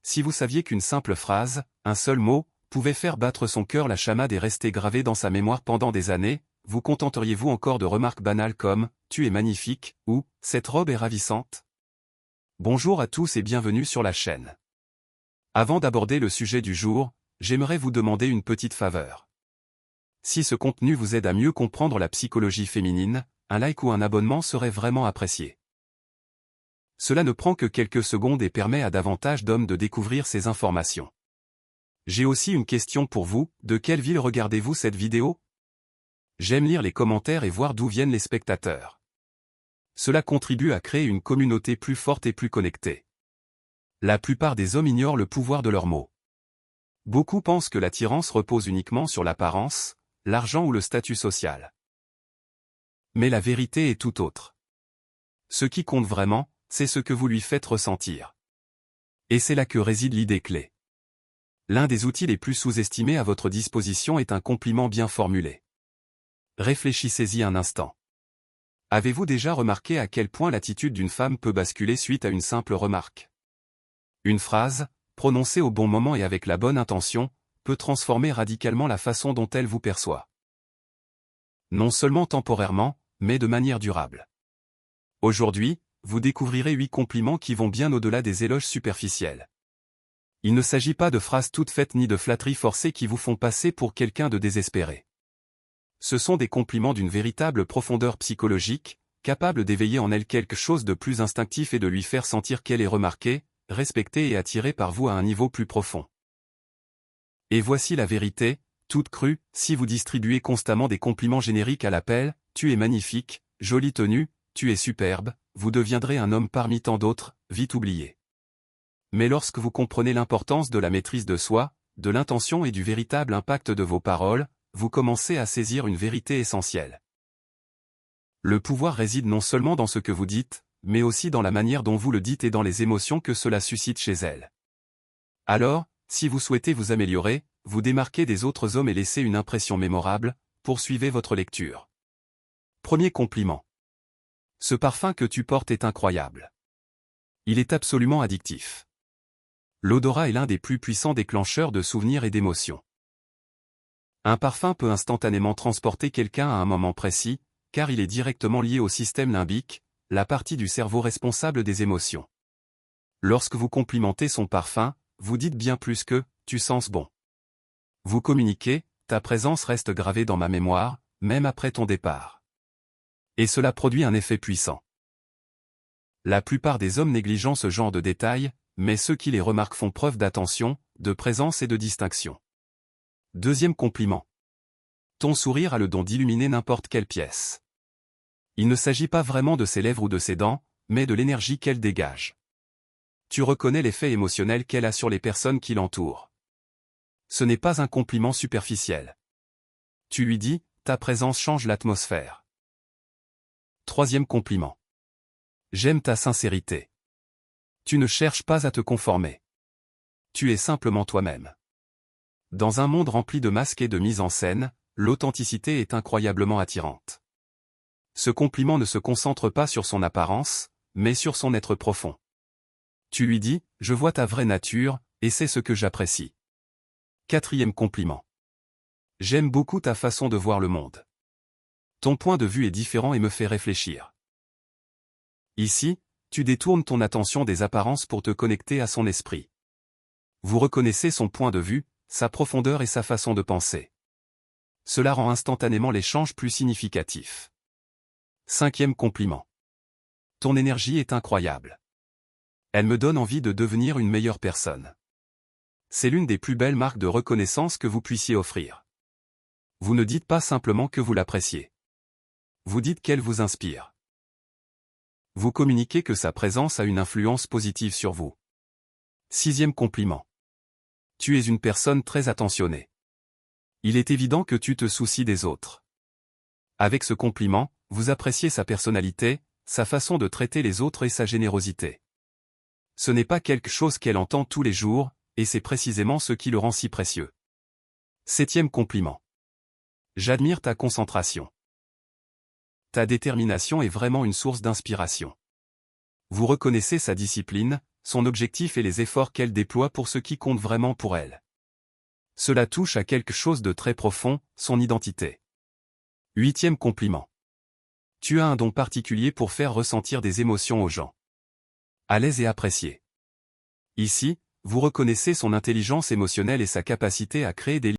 si vous saviez qu'une simple phrase, un seul mot, pouvait faire battre son cœur, la chamade et rester gravée dans sa mémoire pendant des années, vous contenteriez-vous encore de remarques banales comme « Tu es magnifique » ou « Cette robe est ravissante ». Bonjour à tous et bienvenue sur la chaîne. Avant d'aborder le sujet du jour, j'aimerais vous demander une petite faveur. Si ce contenu vous aide à mieux comprendre la psychologie féminine, un like ou un abonnement serait vraiment apprécié. Cela ne prend que quelques secondes et permet à davantage d'hommes de découvrir ces informations. J'ai aussi une question pour vous, de quelle ville regardez-vous cette vidéo? J'aime lire les commentaires et voir d'où viennent les spectateurs. Cela contribue à créer une communauté plus forte et plus connectée. La plupart des hommes ignorent le pouvoir de leurs mots. Beaucoup pensent que l'attirance repose uniquement sur l'apparence, l'argent ou le statut social. Mais la vérité est tout autre. Ce qui compte vraiment, c'est ce que vous lui faites ressentir. Et c'est là que réside l'idée clé. L'un des outils les plus sous-estimés à votre disposition est un compliment bien formulé. Réfléchissez-y un instant. Avez-vous déjà remarqué à quel point l'attitude d'une femme peut basculer suite à une simple remarque? Une phrase, prononcée au bon moment et avec la bonne intention, peut transformer radicalement la façon dont elle vous perçoit. Non seulement temporairement, mais de manière durable. Aujourd'hui, vous découvrirez 8 compliments qui vont bien au-delà des éloges superficiels. Il ne s'agit pas de phrases toutes faites ni de flatteries forcées qui vous font passer pour quelqu'un de désespéré. Ce sont des compliments d'une véritable profondeur psychologique, capables d'éveiller en elle quelque chose de plus instinctif et de lui faire sentir qu'elle est remarquée, respectée et attirée par vous à un niveau plus profond. Et voici la vérité, toute crue, si vous distribuez constamment des compliments génériques à l'appel, « Tu es magnifique »,« Jolie tenue »,« Tu es superbe », vous deviendrez un homme parmi tant d'autres, vite oublié. Mais lorsque vous comprenez l'importance de la maîtrise de soi, de l'intention et du véritable impact de vos paroles, vous commencez à saisir une vérité essentielle. Le pouvoir réside non seulement dans ce que vous dites, mais aussi dans la manière dont vous le dites et dans les émotions que cela suscite chez elle. Alors, si vous souhaitez vous améliorer, vous démarquer des autres hommes et laisser une impression mémorable, poursuivez votre lecture. Premier compliment. Ce parfum que tu portes est incroyable. Il est absolument addictif. L'odorat est l'un des plus puissants déclencheurs de souvenirs et d'émotions. Un parfum peut instantanément transporter quelqu'un à un moment précis, car il est directement lié au système limbique, la partie du cerveau responsable des émotions. Lorsque vous complimentez son parfum, vous dites bien plus que « tu sens bon ». Vous communiquez « ta présence reste gravée dans ma mémoire, même après ton départ ». Et cela produit un effet puissant. La plupart des hommes négligent ce genre de détails, mais ceux qui les remarquent font preuve d'attention, de présence et de distinction. Deuxième compliment. Ton sourire a le don d'illuminer n'importe quelle pièce. Il ne s'agit pas vraiment de ses lèvres ou de ses dents, mais de l'énergie qu'elle dégage. Tu reconnais l'effet émotionnel qu'elle a sur les personnes qui l'entourent. Ce n'est pas un compliment superficiel. Tu lui dis, ta présence change l'atmosphère. Troisième compliment. J'aime ta sincérité. Tu ne cherches pas à te conformer. Tu es simplement toi-même. Dans un monde rempli de masques et de mise en scène, l'authenticité est incroyablement attirante. Ce compliment ne se concentre pas sur son apparence, mais sur son être profond. Tu lui dis, je vois ta vraie nature, et c'est ce que j'apprécie. Quatrième compliment. J'aime beaucoup ta façon de voir le monde. Ton point de vue est différent et me fait réfléchir. Ici, tu détournes ton attention des apparences pour te connecter à son esprit. Vous reconnaissez son point de vue, sa profondeur et sa façon de penser. Cela rend instantanément l'échange plus significatif. Cinquième compliment. Ton énergie est incroyable. Elle me donne envie de devenir une meilleure personne. C'est l'une des plus belles marques de reconnaissance que vous puissiez offrir. Vous ne dites pas simplement que vous l'appréciez. Vous dites qu'elle vous inspire. Vous communiquez que sa présence a une influence positive sur vous. Sixième compliment. Tu es une personne très attentionnée. Il est évident que tu te soucies des autres. Avec ce compliment, vous appréciez sa personnalité, sa façon de traiter les autres et sa générosité. Ce n'est pas quelque chose qu'elle entend tous les jours, et c'est précisément ce qui le rend si précieux. Septième compliment. J'admire ta concentration. Ta détermination est vraiment une source d'inspiration. Vous reconnaissez sa discipline, son objectif et les efforts qu'elle déploie pour ce qui compte vraiment pour elle. Cela touche à quelque chose de très profond, son identité. 8e compliment. Tu as un don particulier pour faire ressentir des émotions aux gens. À l'aise et apprécié. Ici, vous reconnaissez son intelligence émotionnelle et sa capacité à créer des